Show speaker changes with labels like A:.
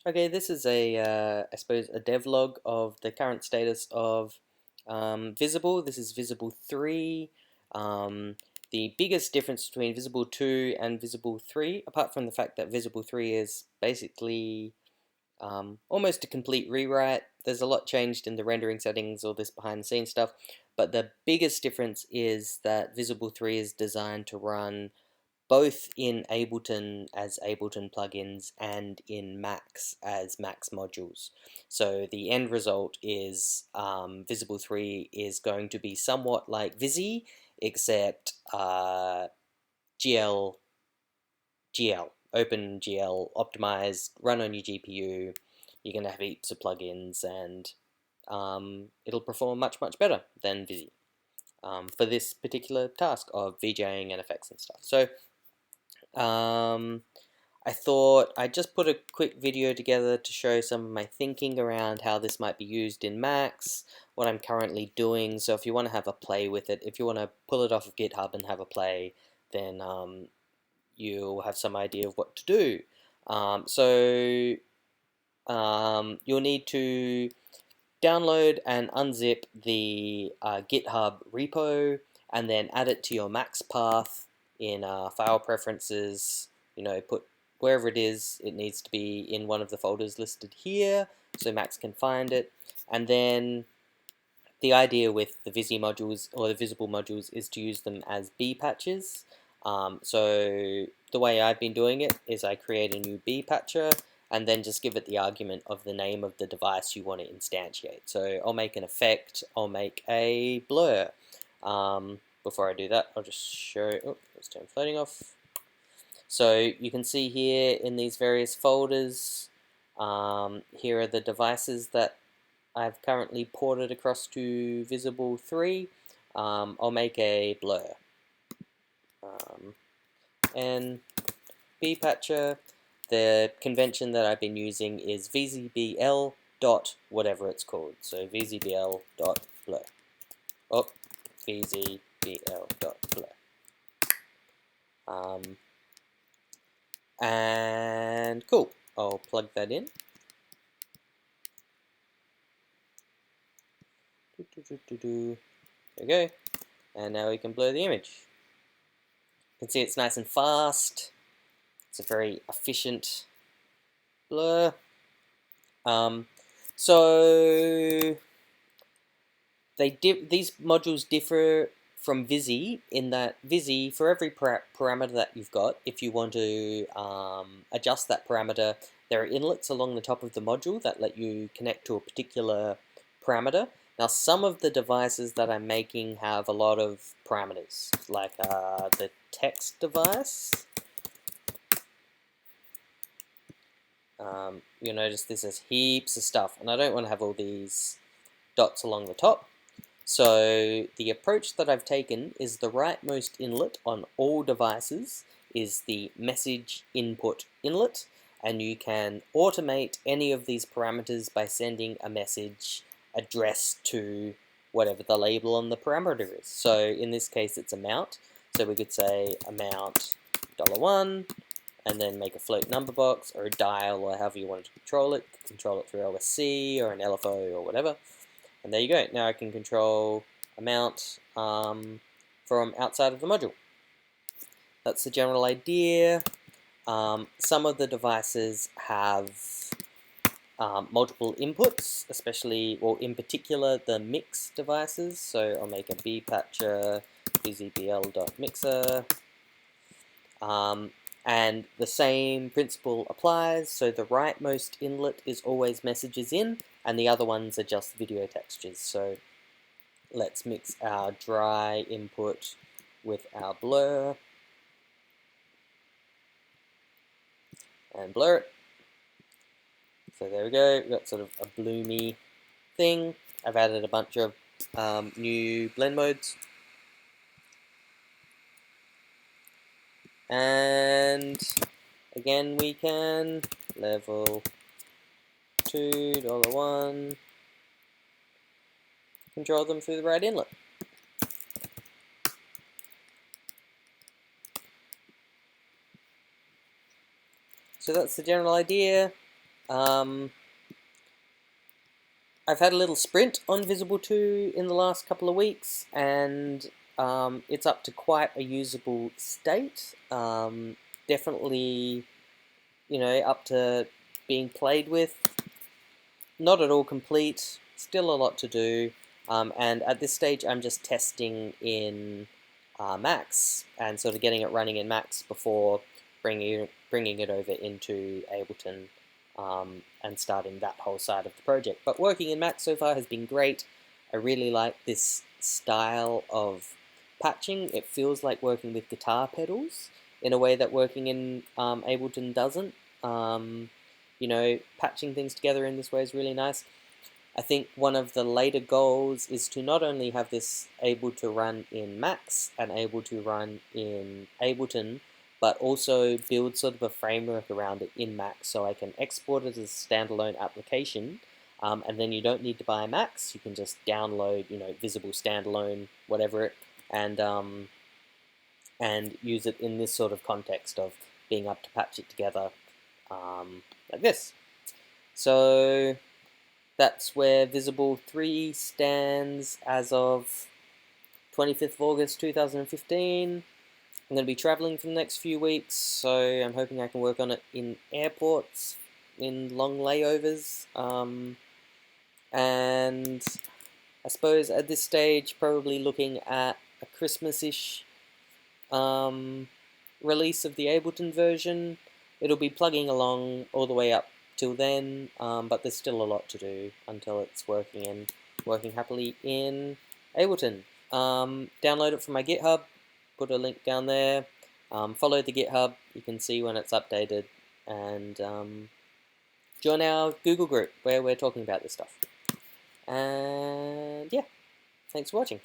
A: Okay, this is I suppose, a devlog of the current status of vizzable. This is vizzable 3. Um, the biggest difference between vizzable 2 and vizzable 3, apart from the fact that vizzable 3 is basically almost a complete rewrite. There's a lot changed in the rendering settings, all this behind the scenes stuff, but the biggest difference is that vizzable 3 is designed to run both in Ableton as Ableton plugins and in Max as Max modules. So the end result is vizzable 3 is going to be somewhat like Vizzy, except GL, OpenGL optimized, run on your GPU. You're going to have heaps of plugins, and it'll perform much, much better than Vizzy for this particular task of VJing and effects and stuff. So I thought I'd just put a quick video together to show some of my thinking around how this might be used in Max, what I'm currently doing. So if you want to have a play with it, if you want to pull it off of GitHub and have a play, then you'll have some idea of what to do. You'll need to download and unzip the GitHub repo and then add it to your Max path in file preferences. Put wherever it is, it needs to be in one of the folders listed here so Max can find it. And then the idea with the Vizzy modules or the vizzable modules is to use them as B patches. So the way I've been doing it is I create a new B patcher and then just give it the argument of the name of the device you want to instantiate. So I'll make an effect, I'll make a blur. Before I do that, I'll just show, let's turn floating off. So you can see here in these various folders, here are the devices that I've currently ported across to vizzable 3. I'll make a blur. And B patcher, the convention that I've been using is vizzbl dot whatever it's called. So vizzbl dot blur. Oh, vizzbl dot blur. And cool. I'll plug that in. There we go. And now we can blur the image. You can see it's nice and fast. It's a very efficient blur. So these modules differ from Vizzy in that Vizzy, for every parameter that you've got, if you want to adjust that parameter, there are inlets along the top of the module that let you connect to a particular parameter. Now, some of the devices that I'm making have a lot of parameters, like the text device. You'll notice this has heaps of stuff, and I don't want to have all these dots along the top. So the approach that I've taken is the rightmost inlet on all devices is the message input inlet, and you can automate any of these parameters by sending a message addressed to whatever the label on the parameter is. So in this case it's amount, so we could say amount $1 and then make a float number box or a dial or however you want to control it through OSC or an LFO or whatever. And there you go. Now I can control amount from outside of the module. That's the general idea. Some of the devices have multiple inputs, especially, well, in particular, the mix devices. So I'll make a B patcher, vizzbl.mixer. And the same principle applies, so the rightmost inlet is always messages in, and the other ones are just video textures. So let's mix our dry input with our blur, and blur it. So there we go, we've got sort of a bloomy thing. I've added a bunch of new blend modes. And again, we can level 2, $1, control them through the right inlet. So that's the general idea. I've had a little sprint on Visible 2 in the last couple of weeks, and it's up to quite a usable state. Definitely, up to being played with. Not at all complete, still a lot to do. And at this stage, I'm just testing in Max and sort of getting it running in Max before bringing it over into Ableton and starting that whole side of the project. But working in Max so far has been great. I really like this style of patching. It feels like working with guitar pedals in a way that working in Ableton doesn't. Patching things together in this way is really nice. I think one of the later goals is to not only have this able to run in Max and able to run in Ableton, but also build sort of a framework around it in Max so I can export it as a standalone application, and then you don't need to buy Max. You can just download, Vizzable standalone, whatever it, and use it in this sort of context of being able to patch it together like this. So that's where Vizzable 3 stands as of 25th of August 2015. I'm going to be traveling for the next few weeks, so I'm hoping I can work on it in airports, in long layovers, and I suppose at this stage probably looking at a Christmas-ish release of the Ableton version. It'll be plugging along all the way up till then, but there's still a lot to do until it's working happily in Ableton. Download it from my GitHub, put a link down there. Follow the GitHub, you can see when it's updated, and join our Google group where we're talking about this stuff. And yeah, thanks for watching.